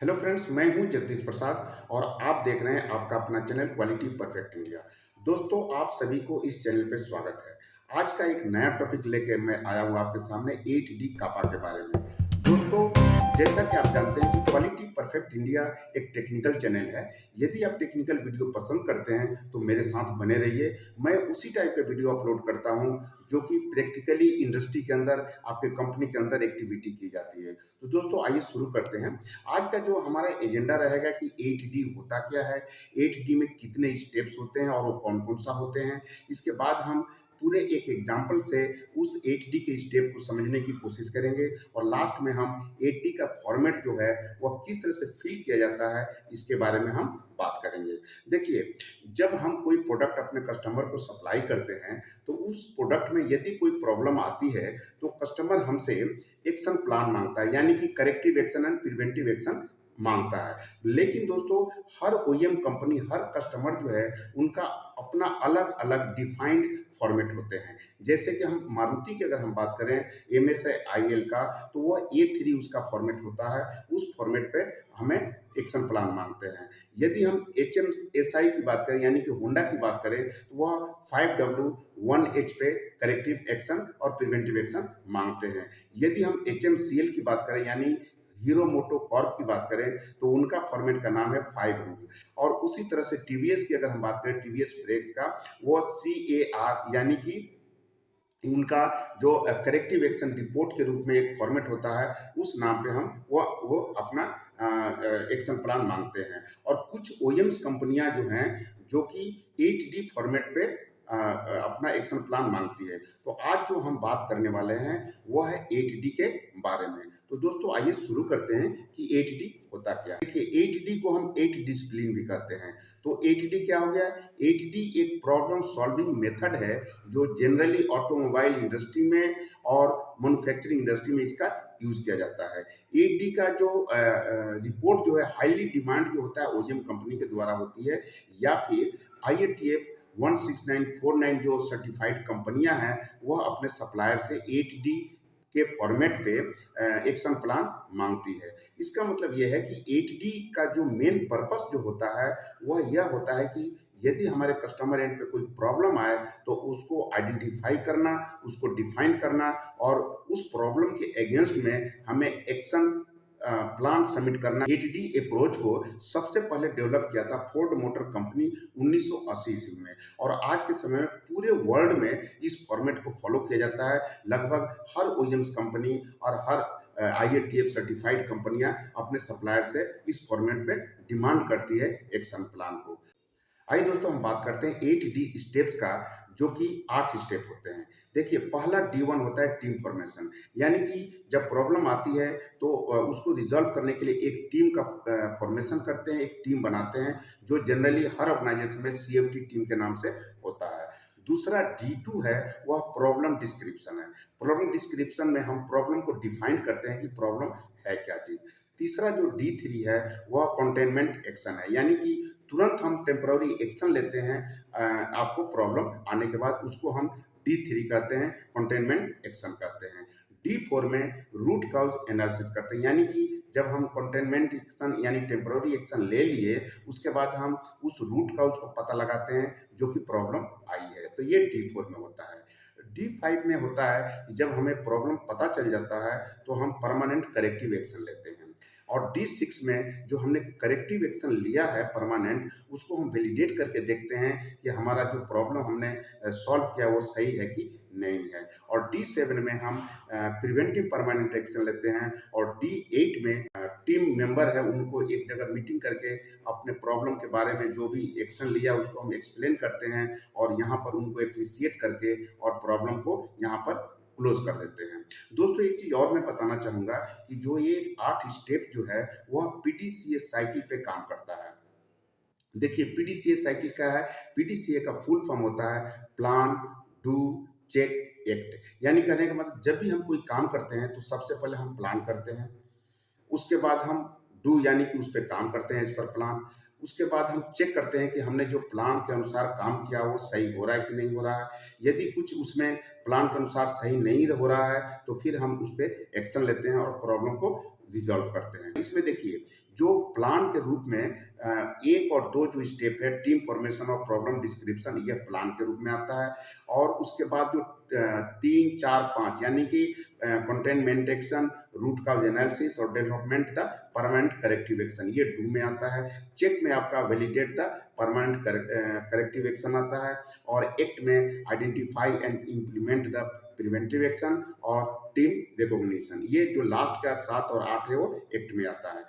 Hello friends, मैं हूं जगदीश प्रसाद और आप देख रहे हैं आपका अपना चैनल क्वालिटी परफेक्ट इंडिया। दोस्तों, आप सभी को इस चैनल पे स्वागत है। आज का एक नया टॉपिक लेके मैं आया हूं आपके सामने 8D कापा के बारे में। दोस्तों, जैसा कि आप जानते हैं कि क्वालिटी परफेक्ट इंडिया एक टेक्निकल चैनल है। यदि आप टेक्निकल वीडियो पसंद करते हैं तो मेरे साथ बने रहिए। मैं उसी टाइप के वीडियो अपलोड करता हूं जो कि प्रैक्टिकली इंडस्ट्री के अंदर, आपके कंपनी के अंदर एक्टिविटी की जाती है। तो दोस्तों, आइए शुरू करते हैं। आज का जो हमारा एजेंडा रहेगा कि 8D होता क्या है, 8D में कितने स्टेप्स होते हैं और वो कौन कौन सा होते हैं। इसके बाद हम पूरे एक एग्जाम्पल से उस 8D के स्टेप को समझने की कोशिश करेंगे और लास्ट में हम 8D का फॉर्मेट जो है वह किस तरह से फिल किया जाता है इसके बारे में हम बात करेंगे। देखिए, जब हम कोई प्रोडक्ट अपने कस्टमर को सप्लाई करते हैं तो उस प्रोडक्ट में यदि कोई प्रॉब्लम आती है तो कस्टमर हमसे एक्शन प्लान मांगता है, यानी कि corrective action and preventive action मांगता है। लेकिन दोस्तों, हर ओईएम कंपनी, हर कस्टमर जो है उनका अपना अलग अलग डिफाइंड फॉर्मेट होते हैं। जैसे कि हम मारुति की अगर हम बात करें MSIL का, तो वह A3 उसका फॉर्मेट होता है। उस फॉर्मेट पे हमें एक्शन प्लान मांगते हैं। यदि हम HMSI की बात करें यानी कि होंडा की बात करें तो वह 5W 1H पे करेक्टिव एक्शन और प्रिवेंटिव एक्शन मांगते हैं। यदि हम HMCL की बात करें यानी हीरो मोटो कॉर्प की बात करें तो उनका फॉर्मेट का नाम है 5 रूल। और उसी तरह से टीवीएस की अगर हम बात करें, टीवीएस ब्रेक्स का, वो CAR यानी कि उनका जो करेक्टिव एक्शन रिपोर्ट के रूप में एक फॉर्मेट होता है, उस नाम पे हम वो अपना एक्शन प्लान मांगते हैं। और कुछ ओईएम्स कंपनियां जो हैं जो कि 8D फॉर्मेट पे अपना एक्शन प्लान मांगती है। तो आज जो हम बात करने वाले हैं वह है 8D के बारे में। तो दोस्तों, आइए शुरू करते हैं कि 8D होता क्या है। देखिए, 8D को हम 8 डिसिप्लिन भी कहते हैं। तो 8D क्या हो गया? 8D एक प्रॉब्लम सॉल्विंग मेथड है जो जनरली ऑटोमोबाइल इंडस्ट्री में और मैन्युफैक्चरिंग इंडस्ट्री में इसका यूज किया जाता है। 8D का जो रिपोर्ट जो है हाईली डिमांड जो होता है ओईएम कंपनी के द्वारा होती है, या फिर IATF 16949 जो सर्टिफाइड कंपनियां हैं वह अपने सप्लायर से 8D के फॉर्मेट पे एक्शन प्लान मांगती है। इसका मतलब यह है कि 8D का जो मेन पर्पस जो होता है वह यह होता है कि यदि हमारे कस्टमर एंड पे कोई प्रॉब्लम आए तो उसको आइडेंटिफाई करना, उसको डिफाइन करना और उस प्रॉब्लम के अगेंस्ट में हमें एक्शन प्लान सबमिट करना। 8D अप्रोच को सबसे पहले डेवलप किया था फोर्ड मोटर कंपनी 1980 ईस्वी में, और आज के समय में पूरे वर्ल्ड में इस फॉर्मेट को फॉलो किया जाता है। लगभग हर ओईएम्स कंपनी और हर IATF सर्टिफाइड कंपनियां अपने सप्लायर से इस फॉर्मेट पे डिमांड करती है एक्शन प्लान को। आइए दोस्तों, हम बात करते हैं 8D स्टेप्स का, जो कि 8 स्टेप होते हैं। देखिए, पहला D1 होता है टीम फॉर्मेशन, यानी कि जब प्रॉब्लम आती है तो उसको रिजॉल्व करने के लिए एक टीम का फॉर्मेशन करते हैं, एक टीम बनाते हैं जो जनरली हर ऑर्गेनाइजेशन में CFT टीम के नाम से होता है। दूसरा D2 है, वह प्रॉब्लम डिस्क्रिप्शन है। प्रॉब्लम डिस्क्रिप्शन में हम प्रॉब्लम को डिफाइन करते हैं कि प्रॉब्लम है क्या चीज़। तीसरा जो D3 है वह कंटेनमेंट एक्शन है, यानी कि तुरंत हम टेम्पररी एक्शन लेते हैं आपको प्रॉब्लम आने के बाद, उसको हम D3 कहते हैं, कंटेनमेंट एक्शन कहते हैं। D4 में रूट काउज एनालिसिस करते हैं, यानी कि जब हम कंटेनमेंट एक्शन यानी टेम्पररी एक्शन ले लिए उसके बाद हम उस रूट काउज को पता लगाते हैं जो कि प्रॉब्लम आई है। तो ये D4 में होता है। D5 में होता है कि जब हमें प्रॉब्लम पता चल जाता है तो हम परमानेंट करेक्टिव एक्शन लेते हैं। और D6 में जो हमने करेक्टिव एक्शन लिया है परमानेंट, उसको हम वैलिडेट करके देखते हैं कि हमारा जो प्रॉब्लम हमने सॉल्व किया वो सही है कि नहीं है। और D7 में हम प्रिवेंटिव परमानेंट एक्शन लेते हैं। और D8 में टीम मेंबर है उनको एक जगह मीटिंग करके अपने प्रॉब्लम के बारे में जो भी एक्शन लिया उसको हम एक्सप्लेन करते हैं और यहाँ पर उनको एप्रिसिएट करके और प्रॉब्लम को यहाँ पर क्लोज कर देते हैं। दोस्तों, एक चीज़ और मैं बताना चाहूँगा कि जो ये 8 स्टेप जो है वह PDCA साइकिल पे काम करता है। देखिए, PDCA साइकिल क्या है? PDCA का फुल फॉर्म होता है प्लान, डू, चेक, एक्ट। यानी कहने का मतलब, जब भी हम कोई काम करते हैं तो सबसे पहले हम प्लान करते हैं, उसके बाद हम डू यानी कि उस पर काम करते हैं, इस पर प्लान, उसके बाद हम चेक करते हैं कि हमने जो प्लान के अनुसार काम किया वो सही हो रहा है कि नहीं हो रहा है। यदि कुछ उसमें प्लान के अनुसार सही नहीं हो रहा है तो फिर हम उस पर एक्शन लेते हैं और प्रॉब्लम को रिजॉल्व करते हैं। इसमें देखिए जो प्लान के रूप में एक और दो जो स्टेप है, टीम फॉर्मेशन और प्रॉब्लम डिस्क्रिप्शन, यह प्लान के रूप में आता है। और उसके बाद जो 3, 4, 5 यानी कि containment action, root cause analysis और development the permanent corrective action, ये डू में आता है। चेक में आपका validate the permanent corrective action आता है। और एक्ट में identify and implement the preventive action और टीम रिकॉग्निशन, ये जो लास्ट का 7 और 8 है वो एक्ट में आता है।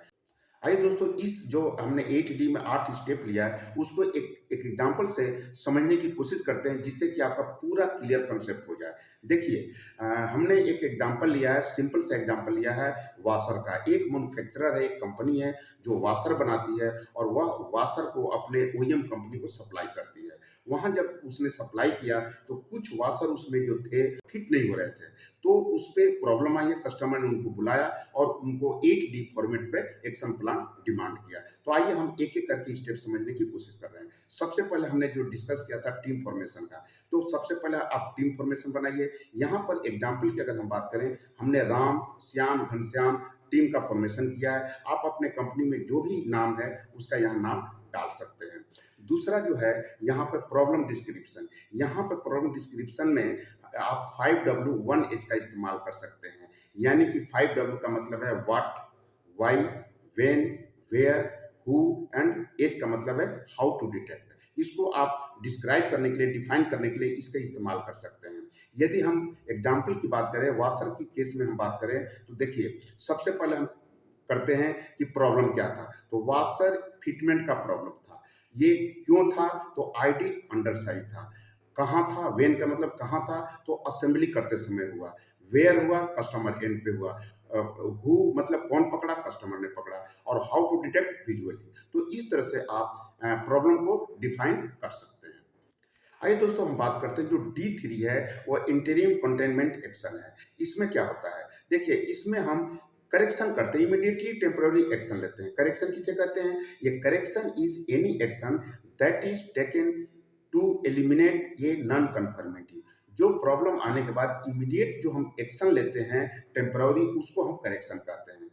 आइए दोस्तों, इस जो हमने 8D में 8 स्टेप लिया है उसको एक एग्जाम्पल से समझने की कोशिश करते हैं, जिससे कि आपका पूरा क्लियर कंसेप्ट हो जाए। देखिए हमने एक एग्जाम्पल लिया है, सिंपल सा एग्जाम्पल लिया है वाशर का। एक मैन्युफैक्चरर है, एक कंपनी है जो वाशर बनाती है और वह वाशर को अपने OEM कंपनी को सप्लाई करती है। वहाँ जब उसने सप्लाई किया तो कुछ वाशर उसमें जो थे फिट नहीं हो रहे थे, तो उस पर प्रॉब्लम आई है। कस्टमर ने उनको बुलाया और उनको 8D फॉर्मेट पे एक्शन प्लान डिमांड किया। तो आइए हम एक एक करके स्टेप समझने की कोशिश कर रहे हैं। सबसे पहले हमने जो डिस्कस किया था टीम फॉर्मेशन का, तो सबसे पहले आप टीम फॉर्मेशन बनाइए। यहाँ पर एग्जाम्पल की अगर हम बात करें, हमने राम, श्याम, घनश्याम टीम का फॉर्मेशन किया है। आप अपने कंपनी में जो भी नाम है उसका यहाँ नाम डाल सकते हैं। दूसरा जो है यहाँ पे प्रॉब्लम डिस्क्रिप्शन, यहाँ पे प्रॉब्लम डिस्क्रिप्शन में आप 5W 1H का इस्तेमाल कर सकते हैं। यानी कि 5W का मतलब है what, why, when, where, who and H का मतलब है हाउ टू डिटेक्ट। इसको आप डिस्क्राइब करने के लिए, डिफाइन करने के लिए इसका इस्तेमाल कर सकते हैं। यदि हम एग्जाम्पल की बात करें, वाशर की केस में हम बात करें, तो देखिए सबसे पहले हम करते हैं कि प्रॉब्लम क्या था। तो वाशर फिटमेंट का प्रॉब्लम था। ये क्यों था? तो आईडी अंडर साइज था। कहाँ था? वेन का मतलब कहाँ था, तो असेंबली करते समय हुआ। वेयर हुआ, कस्टमर एंड पे हुआ। हु मतलब कौन पकड़ा, कस्टमर ने पकड़ा। और हाउ टू डिटेक्ट विजुअली। तो इस तरह से आप प्रॉब्लम को डिफाइन कर सकते हैं। आइए दोस्तों हम बात करते हैं, जो D3 है वो इंटरिम कंटेनमेंट एक्शन है। इसमें क्या होता है? देखिए इसमें हम करेक्शन करते हैं, इमीडिएटली टेम्पररी एक्शन लेते हैं। करेक्शन किसे कहते हैं? ये correction is any action that is taken to eliminate a non conformity. जो प्रॉब्लम आने के बाद इमीडिएट जो हम एक्शन लेते हैं टेम्पररी, उसको हम करेक्शन कहते हैं।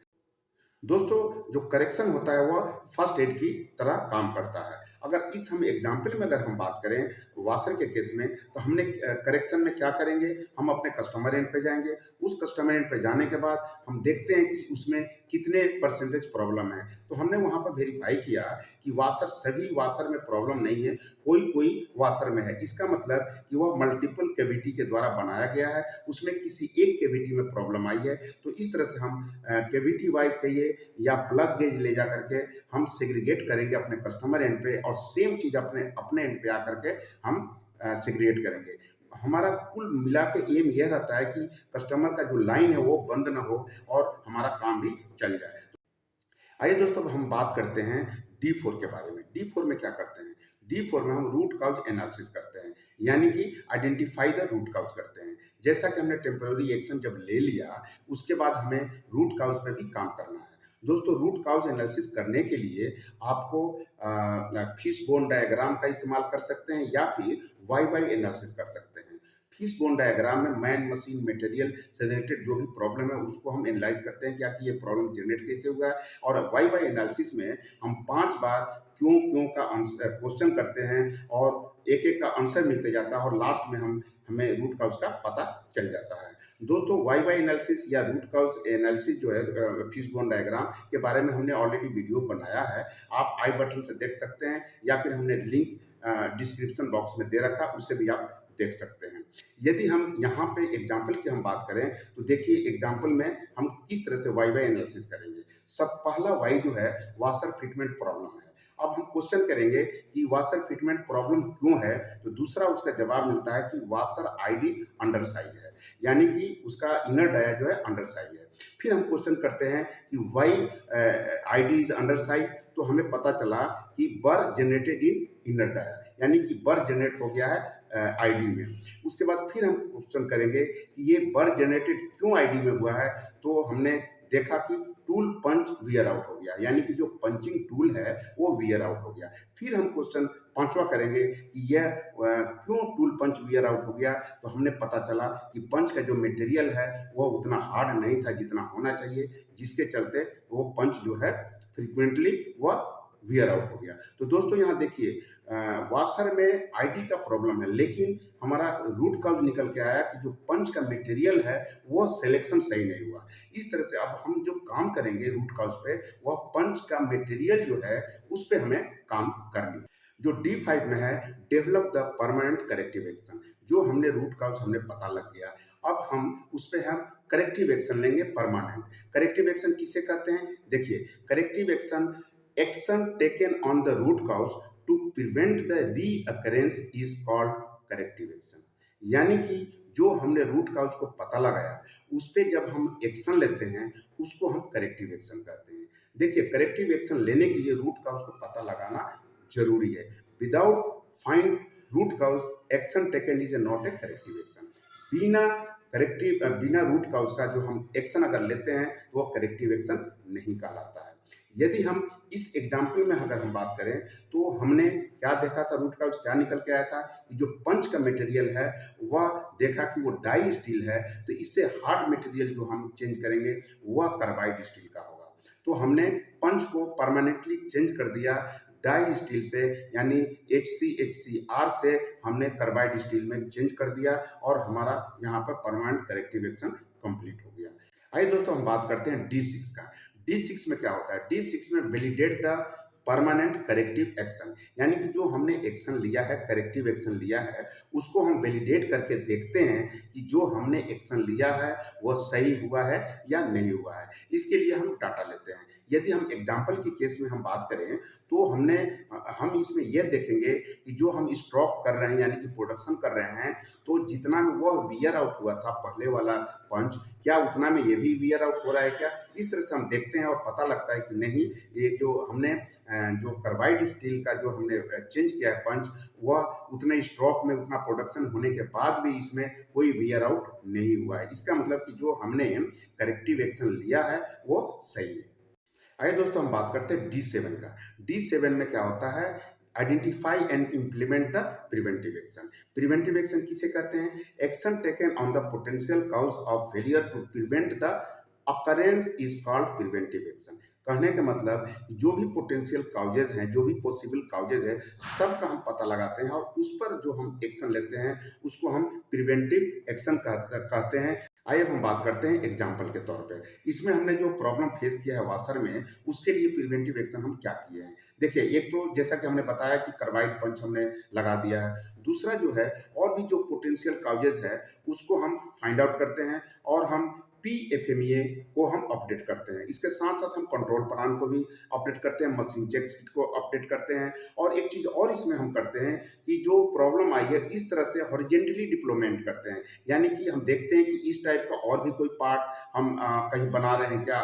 दोस्तों जो करेक्शन होता है वह फर्स्ट एड की तरह काम करता है। अगर इस हम एग्जाम्पल में अगर हम बात करें वाशर के केस में, तो हमने करेक्शन में क्या करेंगे, हम अपने कस्टमर एंड पे जाएंगे। उस कस्टमर एंड पे जाने के बाद हम देखते हैं कि उसमें कितने परसेंटेज प्रॉब्लम है। तो हमने वहाँ पर वेरीफाई किया कि वाशर, सभी वाशर में प्रॉब्लम नहीं है, कोई कोई वाशर में है। इसका मतलब कि वह मल्टीपल कैविटी के द्वारा बनाया गया है, उसमें किसी एक कैविटी में प्रॉब्लम आई है। तो इस तरह से हम कैविटी वाइज कहिए या प्लग गेज ले जा करके हम सेग्रीगेट करेंगे अपने कस्टमर एंड पे, और सेम चीज अपने एंड पे आकर के हम सेग्रीगेट करेंगे। हमारा कुल मिला के एम यह रहता है कि कस्टमर का जो लाइन है वो बंद ना हो और हमारा काम भी चल जाए। आइए दोस्तों अब हम बात करते हैं D4 के बारे में। D4 में क्या करते हैं? D4 में हम रूट काउज एनालिसिस करते हैं, यानी कि आइडेंटिफाई द रूट काउज करते हैं। जैसा कि हमने टेम्पररी एक्शन जब ले लिया, उसके बाद हमें रूट काउज में भी काम करना है। दोस्तों रूट काउज एनालिसिस करने के लिए आपको फिश बोन डायग्राम का इस्तेमाल कर सकते हैं या फिर वाई एनालिसिस कर सकते हैं। फिश बोन डायग्राम में मैन, मशीन, मटेरियल से रिलेटेड जो भी प्रॉब्लम है उसको हम एनालाइज करते हैं, क्या कि ये प्रॉब्लम जनरेट कैसे हुआ है। और वाई एनालिसिस में हम 5 बार क्यों का क्वेश्चन करते हैं और एक का आंसर मिलते जाता है और लास्ट में हमें रूट काउज का पता चल जाता है। दोस्तों वाई एनालिसिस या रूट काउज एनालिसिस जो है फिश बोन डायग्राम के बारे में हमने ऑलरेडी वीडियो बनाया है, आप आई बटन से देख सकते हैं या फिर हमने लिंक डिस्क्रिप्शन बॉक्स में दे रखा, उससे भी आप देख सकते हैं। यदि हम यहाँ पे एग्जाम्पल की हम बात करें तो देखिए एग्जाम्पल में हम किस तरह से वाई एनालिसिस करेंगे। सब पहला वाई जो है वाशर फिटमेंट प्रॉब्लम है। अब हम क्वेश्चन करेंगे कि वाशर फिटमेंट प्रॉब्लम क्यों है, तो दूसरा उसका जवाब मिलता है कि वाशर आईडी अंडर साइज है, यानी कि उसका इनर डाया जो है अंडर साइज है। फिर हम क्वेश्चन करते हैं कि Y ID is under size, तो हमें पता चला कि बर जनरेटेड इन इनर डाया, यानी कि बर जनरेट हो गया है आईडी में। उसके बाद फिर हम क्वेश्चन करेंगे कि ये बर जनरेटेड क्यों आईडी में हुआ है, तो हमने देखा कि टूल पंच वियर आउट हो गया, यानी कि जो पंचिंग टूल है वो वियर आउट हो गया। फिर हम क्वेश्चन पांचवा करेंगे कि यह क्यों टूल पंच वियर आउट हो गया। तो हमने पता चला कि पंच का जो मटेरियल है वह उतना हार्ड नहीं था जितना होना चाहिए, जिसके चलते वो पंच जो है फ्रीक्वेंटली वह वियर आउट हो गया। तो दोस्तों यहाँ देखिए, वाशर में आईटी का प्रॉब्लम है, लेकिन हमारा रूट काज निकल के आया कि जो पंच का मटेरियल है वो सिलेक्शन सही नहीं हुआ। इस तरह से अब हम जो काम करेंगे रूट काज पे, वह पंच का मटेरियल जो है उस पे हमें काम करनी है। जो D5 में है, develop the permanent corrective action, जो हमने रूट काज हमने पता लग गया, अब हम उस पे हम करेक्टिव एक्शन लेंगे परमानेंट। करेक्टिव एक्शन किसे कहते हैं? देखिए, corrective action action taken on the root cause to prevent the reoccurrence is called corrective action. यानी कि जो हमने रूट काज को पता लगाया उस पे जब हम एक्शन लेते हैं उसको हम करेक्टिव एक्शन कहते हैं। देखिए, करेक्टिव एक्शन लेने के लिए रूट काज को पता लगाना जरूरी है। Without find root cause action taken is not a corrective action. बिना रूट काज का जो हम एक्शन अगर लेते हैं तो वो करेक्टिव एक्शन नहीं कहलाता है। यदि हम इस एग्जाम्पल में अगर हम बात करें तो हमने क्या देखा था, रूट काज क्या निकल के आया था कि जो पंच का मटेरियल है वह देखा कि वो डाई स्टील है, तो इससे हार्ड मटेरियल जो हम चेंज करेंगे वह कार्बाइड स्टील का होगा। तो हमने पंच को परमानेंटली चेंज कर दिया डाई स्टील से, यानी HCHCr से हमने कार्बाइड स्टील में चेंज कर दिया और हमारा यहाँ पर परमानेंट करेक्टिव एक्शन कंप्लीट हो गया। आइए दोस्तों हम बात करते हैं D6 का। D6 में क्या होता है? D6 में validate the permanent corrective action, यानी कि जो हमने एक्शन लिया है, करेक्टिव एक्शन लिया है, उसको हम वैलिडेट करके देखते हैं कि जो हमने एक्शन लिया है वो सही हुआ है या नहीं हुआ है। इसके लिए हम डाटा लेते हैं। यदि हम एग्जाम्पल के केस में हम बात करें तो हम इसमें यह देखेंगे कि जो हम स्टॉक कर रहे हैं यानी कि प्रोडक्शन कर रहे हैं, तो जितना में वह वियर आउट हुआ था पहले वाला पंच, क्या उतना में ये भी वियर आउट हो रहा है क्या? इस तरह से हम देखते हैं और पता लगता है कि नहीं, ये जो हमने जो कार्बाइड स्टील का जो हमने चेंज किया है पंच, वह उतने स्टॉक में उतना प्रोडक्शन होने के बाद भी इसमें कोई वियर आउट नहीं हुआ है। इसका मतलब कि जो हमने करेक्टिव एक्शन लिया है वो सही है। आइए दोस्तों हम बात करते हैं D7 का। D7 में क्या होता है? Identify and implement the preventive action. Preventive action किसे कहते हैं? Action taken on the potential cause of failure to prevent the occurrence is called preventive action. कहने का मतलब जो भी पोटेंशियल काउजेज हैं, जो भी पॉसिबल काउजेज है, सबका हम पता लगाते हैं और उस पर जो हम एक्शन लेते हैं उसको हम प्रिवेंटिव एक्शन कहते हैं। आइए अब हम बात करते हैं एग्जाम्पल के तौर पे। इसमें हमने जो प्रॉब्लम फेस किया है वाशर में, उसके लिए प्रिवेंटिव एक्शन हम क्या किए हैं। देखिए, एक तो जैसा कि हमने बताया कि कार्बाइड पंच हमने लगा दिया है। दूसरा जो है, और भी जो पोटेंशियल काउजेज है उसको हम फाइंड आउट करते हैं और हम PFMEA को हम अपडेट करते हैं। इसके साथ साथ हम कंट्रोल प्लान को भी अपडेट करते हैं, मशीन चेक शीट को अपडेट करते हैं। और एक चीज़ और इसमें हम करते हैं कि जो प्रॉब्लम आई है इस तरह से हॉरिजेंटली डिप्लॉयमेंट करते हैं, यानी कि हम देखते हैं कि इस टाइप का और भी कोई पार्ट हम कहीं बना रहे हैं क्या,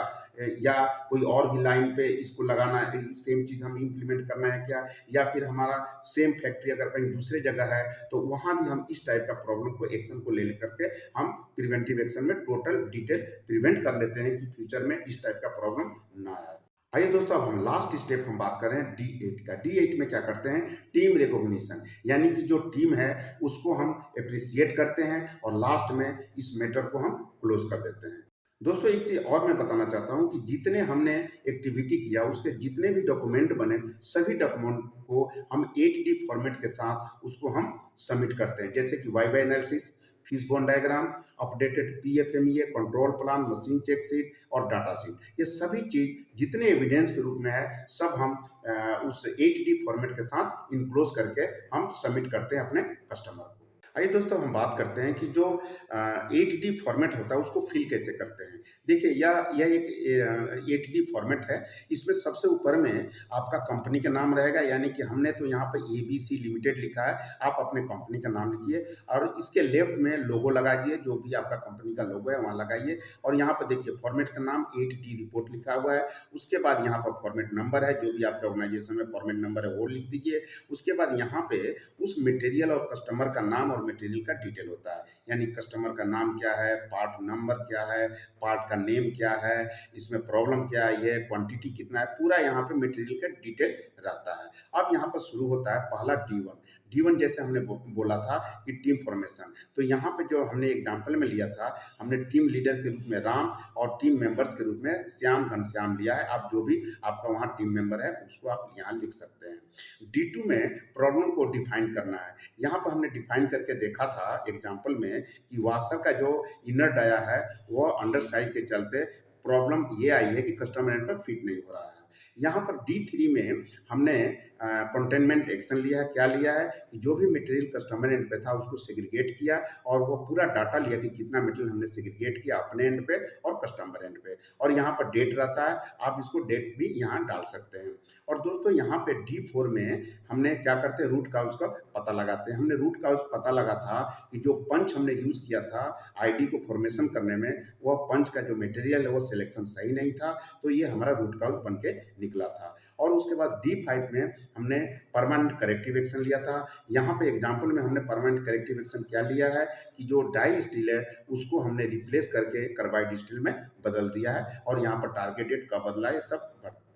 या कोई और भी लाइन पे इसको लगाना है, सेम चीज़ हम इम्प्लीमेंट करना है क्या, या फिर हमारा सेम फैक्ट्री अगर कहीं दूसरे जगह है तो वहाँ भी हम इस टाइप का प्रॉब्लम को एक्शन को ले करके हम प्रिवेंटिव एक्शन में टोटल डिटेल प्रिवेंट कर लेते हैं कि फ्यूचर में इस टाइप का प्रॉब्लम ना आए। आइए दोस्तों अब हम लास्ट स्टेप हम बात करें D8 का। D8 में क्या करते हैं? टीम रिकॉग्निशन, यानी कि जो टीम है उसको हम अप्रिसिएट करते हैं और लास्ट में इस मैटर को हम क्लोज कर देते हैं। दोस्तों एक चीज़ और मैं बताना चाहता हूं कि जितने हमने एक्टिविटी किया उसके जितने भी डॉक्यूमेंट बने, सभी डॉक्यूमेंट को हम 8D फॉर्मेट के साथ उसको हम सबमिट करते हैं, जैसे कि why analysis, fishbone diagram, updated PFMEA, control plan, machine check sheet और डाटा शीट। ये सभी चीज़ जितने एविडेंस के रूप में है सब हम उस 8D फॉर्मेट के साथ इनक्लोज करके हम सबमिट करते हैं अपने कस्टमर को। आइए दोस्तों हम बात करते हैं कि जो 8D फॉर्मेट होता है उसको फिल कैसे करते हैं। देखिए यह एक 8D फॉर्मेट है। इसमें सबसे ऊपर में आपका कंपनी का नाम रहेगा, यानी कि हमने तो यहाँ पे ABC लिमिटेड लिखा है, आप अपने कंपनी का नाम लिखिए और इसके लेफ्ट में लोगो लगाइए, जो भी आपका कंपनी का लोगो है वहाँ लगाइए। और यहाँ पर देखिए फॉर्मेट का नाम 8D रिपोर्ट लिखा हुआ है। उसके बाद यहाँ पर फॉर्मेट नंबर है, जो भी आपका ऑर्गेनाइजेशन में फॉर्मेट नंबर है वो लिख दीजिए। उसके बाद यहाँ पे उस मटेरियल और कस्टमर का नाम और और मटेरियल का डिटेल होता है, यानी कस्टमर का नाम क्या है, पार्ट नंबर क्या है, पार्ट का नेम क्या है, इसमें प्रॉब्लम क्या है, ये क्वांटिटी कितना है, पूरा यहाँ पे मटेरियल का डिटेल रहता है। अब यहाँ पर शुरू होता है पहला D1। D1 जैसे हमने बोला था कि टीम फॉर्मेशन, तो यहाँ पे जो हमने एग्जाम्पल में लिया था, हमने टीम लीडर के रूप में राम और टीम मेंबर्स के रूप में श्याम घनश्याम लिया है। आप जो भी आपका वहाँ टीम मेंबर है उसको आप यहाँ लिख सकते हैं। D2 में प्रॉब्लम को डिफाइन करना है। यहाँ पर हमने डिफाइन करके देखा था एग्जाम्पल में कि वाशर का जो इनर डाया है वो अंडर साइज के चलते प्रॉब्लम ये आई है कि कस्टमर एंड पर फिट नहीं हो रहा है। यहाँ पर D3 में हमने कंटेनमेंट एक्शन लिया है। क्या लिया है कि जो भी मटेरियल कस्टमर एंड पे था उसको सेग्रीगेट किया और वो पूरा डाटा लिया कि कितना मटेरियल हमने सेग्रीगेट किया अपने एंड पे और कस्टमर एंड पे, और यहाँ पर डेट रहता है, आप इसको डेट भी यहाँ डाल सकते हैं। और दोस्तों यहाँ पे D4 में हमने क्या करते हैं, रूट काउज का पता लगाते हैं। हमने रूट काउज पता लगा था कि जो पंच हमने यूज़ किया था आईडी को फॉर्मेशन करने में, वह पंच का जो मटेरियल है वो सिलेक्शन सही नहीं था, तो ये हमारा रूट काउज बन के निकला था। और उसके बाद D5 में हमने परमानेंट करेक्टिव एक्शन लिया था। यहाँ पे एग्जाम्पल में हमने परमानेंट करेक्टिव एक्शन क्या लिया है कि जो डाई स्टील है उसको हमने रिप्लेस करके कार्बाइड स्टील में बदल दिया है, और यहाँ पर टारगेट डेट कब बदला है सब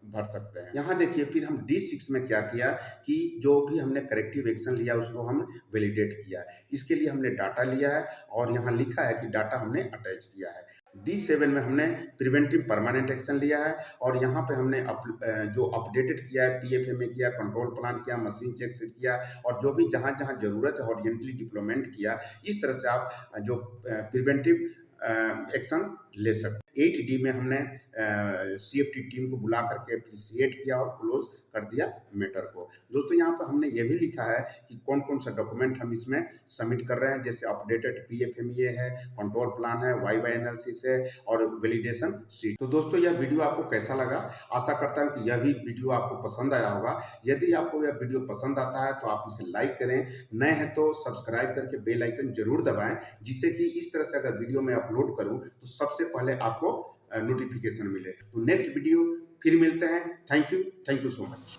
भर सकते हैं। यहाँ देखिए फिर हम D6 में क्या किया कि जो भी हमने करेक्टिव एक्शन लिया उसको हम वैलिडेट किया। इसके लिए हमने डाटा लिया है और यहाँ लिखा है कि डाटा हमने अटैच किया है। D7 में हमने प्रिवेंटिव परमानेंट एक्शन लिया है और यहाँ पे हमने जो अपडेटेड किया है, PFMA किया, कंट्रोल प्लान किया, मशीन चेक सेट किया, और जो भी जहाँ जहाँ जरूरत है हॉरिजॉन्टली डिप्लॉयमेंट किया। इस तरह से आप जो प्रिवेंटिव एक्शन ले सकते। 8D में हमने CFT टीम को बुला करके अप्रिसिएट किया और क्लोज कर दिया मैटर को। दोस्तों यहाँ पर हमने ये भी लिखा है कि कौन कौन सा डॉक्यूमेंट हम इसमें सबमिट कर रहे हैं, जैसे अपडेटेड PFMA है, कंट्रोल प्लान है, YY एनालिसिस है और वैलिडेशन शीट। तो दोस्तों यह वीडियो आपको कैसा लगा, आशा करता हूँ कि यह भी वीडियो आपको पसंद आया होगा। यदि आपको यह वीडियो पसंद आता है तो आप इसे लाइक करें, नए हैं तो सब्सक्राइब करके बेल आइकन जरूर दबाएं, जिससे कि इस तरह से अगर वीडियो मैं अपलोड करूं तो सबसे पहले आपको नोटिफिकेशन मिले। तो नेक्स्ट वीडियो फिर मिलते हैं। Thank you so much.